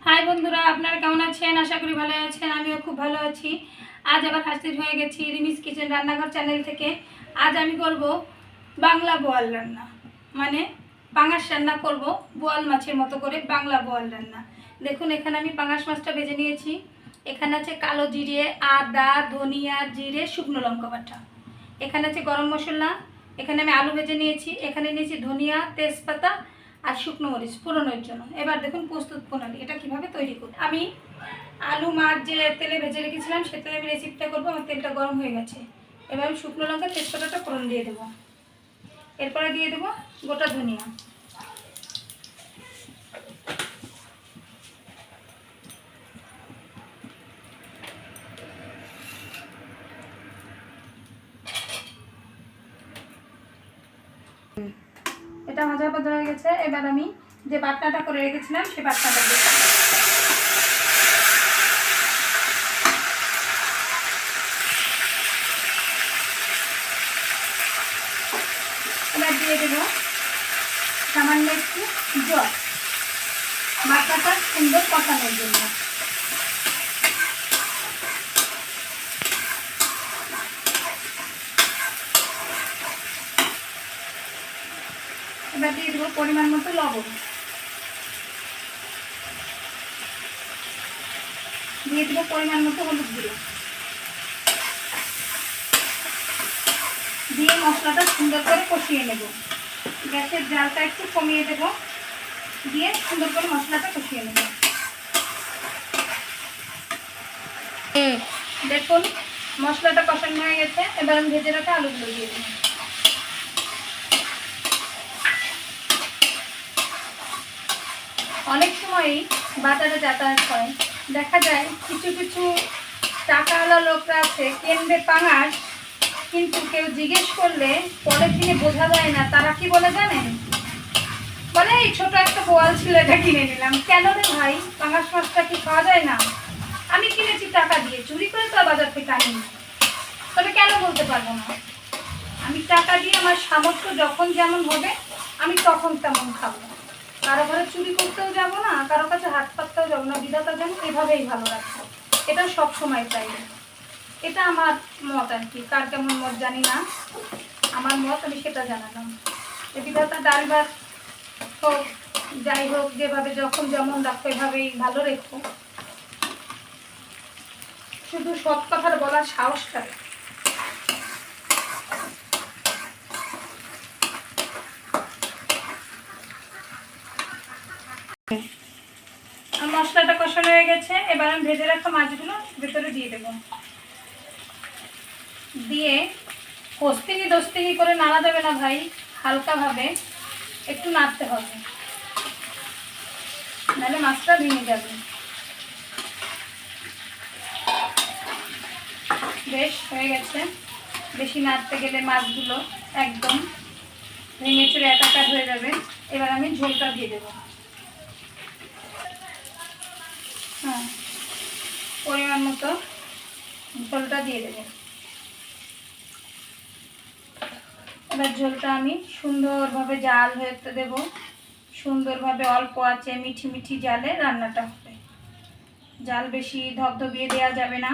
High বন্ধুরা, আপনারা কেমন আছেন? আশা করি ভালো আছেন। আমিও খুব ভালো আছি। আজ আবার হাজির হয়ে গেছি রিমিস কিচেন রান্নাঘর চ্যানেল থেকে। আজ আমি করব বাংলা বোয়াল রান্না, মানে পাঙাশ রান্না করব বোয়াল মাছের মতো করে বাংলা বোয়াল রান্না। দেখুন, এখানে আমি পাঙাশ মাছটা ভেজে নিয়েছি। এখানে আছে কালো জিরে, আদা, ধনিয়া, জিরে, শুকনো লঙ্কা বাটা। এখানে আছে গরম মশলা। এখানে আমি আলু ভেজে নিয়েছি। এখানে নিয়েছি ধনিয়া, তেজপাতা আর শুকনো মরিচ ফোড়নের জন্য। এবার দেখুন প্রস্তুত প্রণালী, এটা কিভাবে তৈরি করি। আমি আলু মাছ যে তেলে ভেজে রেখেছিলাম সে তেলে আমি রেসিপিটা করবো। আমার তেলটা গরম হয়ে গেছে। এবার আমি শুকনো লঙ্কা, তেজপাতাটা ফোড়ন দিয়ে দেবো। এরপরে দিয়ে দেবো গোটা ধনিয়া। এটা ভাজা ভাজা হয়ে গেছে। এবার আমি যে বাটনাটা করে রেখেছিলাম সেই বাটনাটা দিয়ে এবার দিয়ে দেবো সামান্য একটু জল, বাটনাটা সুন্দর কষানোর জন্য। এবার দিয়ে দেবো পরিমাণ মতো লবণ, দিয়ে দেবো পরিমাণ মতো হলুদ গুঁড়ো, দিয়ে মশলাটা সুন্দর করে কষিয়ে নেব। গ্যাসের জালটা একটু কমিয়ে দেব, দিয়ে সুন্দর করে মশলাটা কষিয়ে নেব। দেখুন মশলাটা কষানো হয়ে গেছে। এবার আমি ভেজে রাখা আলুগুলো দিয়ে দেব। অনেক সময়ই বাজারে যাতায়াত হয়, দেখা যায় কিছু কিছু টাকাওয়ালা লোকরা আছে কেন্দ্রে পাঙাশ, কিন্তু কেউ জিজ্ঞেস করলে পলিথিনে বোঝা যায় না। তারা কি বলে জানেন? বলে এই ছোট একটা বোয়াল ছিল, এটা কিনে নিলাম। কেন রে ভাই, পাঙাশ মাছটা কি খাওয়া যায় না? আমি কিনেছি টাকা দিয়ে, চুরি করে তো বাজার থেকে আনি। তবে কেন বলতে পারবো না? আমি টাকা দিয়ে আমার সামর্থ্য যখন যেমন হবে আমি তখন তেমন খাবো। কারো ঘরে চুরি করতেও যাবো না, কারো কাছে হাত পাততেও যাবো না। বিধাতা যেন এভাবেই ভালো রাখবো, এটা সবসময় চাই। এটা আমার মত আর কি, কার কেমন মত জানি না, আমার মত আমি সেটা জানালাম। বিধাতা ডাল ভাত হোক যাই হোক, যেভাবে যখন যেমন রাখো এভাবেই ভালো রেখো। শুধু সব কথার বলার সাহস থাকে। মশলাটা কষানো হয়ে গেছে। এবার আমি ভেজে রাখা মাছগুলো ভেতরে দিয়ে দেবো। দিয়ে কস্তিনি দস্তিনি করে নাড়া যাবে না ভাই, হালকাভাবে একটু নাড়তে হবে, নাহলে মাছটা ভেঙে যাবে। বেশ হয়ে গেছে। বেশি নাড়তে গেলে মাছগুলো একদম ভেঙে চুরে একাকার হয়ে যাবে। এবার আমি ঝোলটা দিয়ে দেবো। হ্যাঁ, পরিমাণ মতো ঝোলটা দিয়ে দেবো। এবার ঝোলটা আমি সুন্দরভাবে জাল হতে দেব। সুন্দরভাবে অল্প আছে মিঠি মিঠি জালে রান্নাটা হবে। জাল বেশি ধবধবিয়ে দেওয়া যাবে না,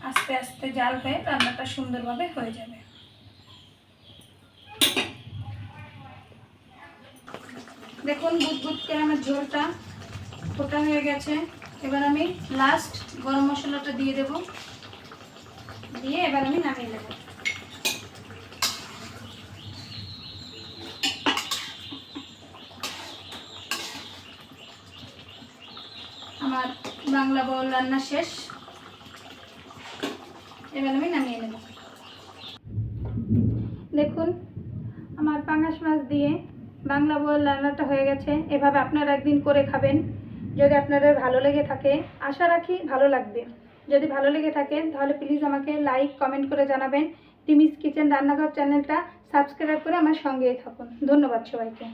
আস্তে আস্তে জাল হয়ে রান্নাটা সুন্দরভাবে হয়ে যাবে। দেখুন বুদবুদ করে আমার ঝোলটা ফোটা হয়ে গেছে। এবার আমি লাস্ট গরম মশলাটা দিয়ে দেব, দিয়ে এবার আমি নামিয়ে নেব। আমার বাংলা বোয়াল রান্না শেষ। এবার আমি নামিয়ে নেব। দেখুন আমার পাঙাশ মাছ দিয়ে বাংলা বোয়াল রান্নাটা হয়ে গেছে। এভাবে আপনারা একদিন করে খাবেন। যদি আপনাদের ভালো লেগে থাকে, আশা রাখি ভালো লাগবে। যদি ভালো লেগে থাকে তাহলে প্লিজ আমাকে লাইক কমেন্ট করে জানাবেন। রিমিস কিচেন রান্নাঘর চ্যানেলটা সাবস্ক্রাইব করে আমার সঙ্গেই থাকুন। ধন্যবাদ সবাইকে।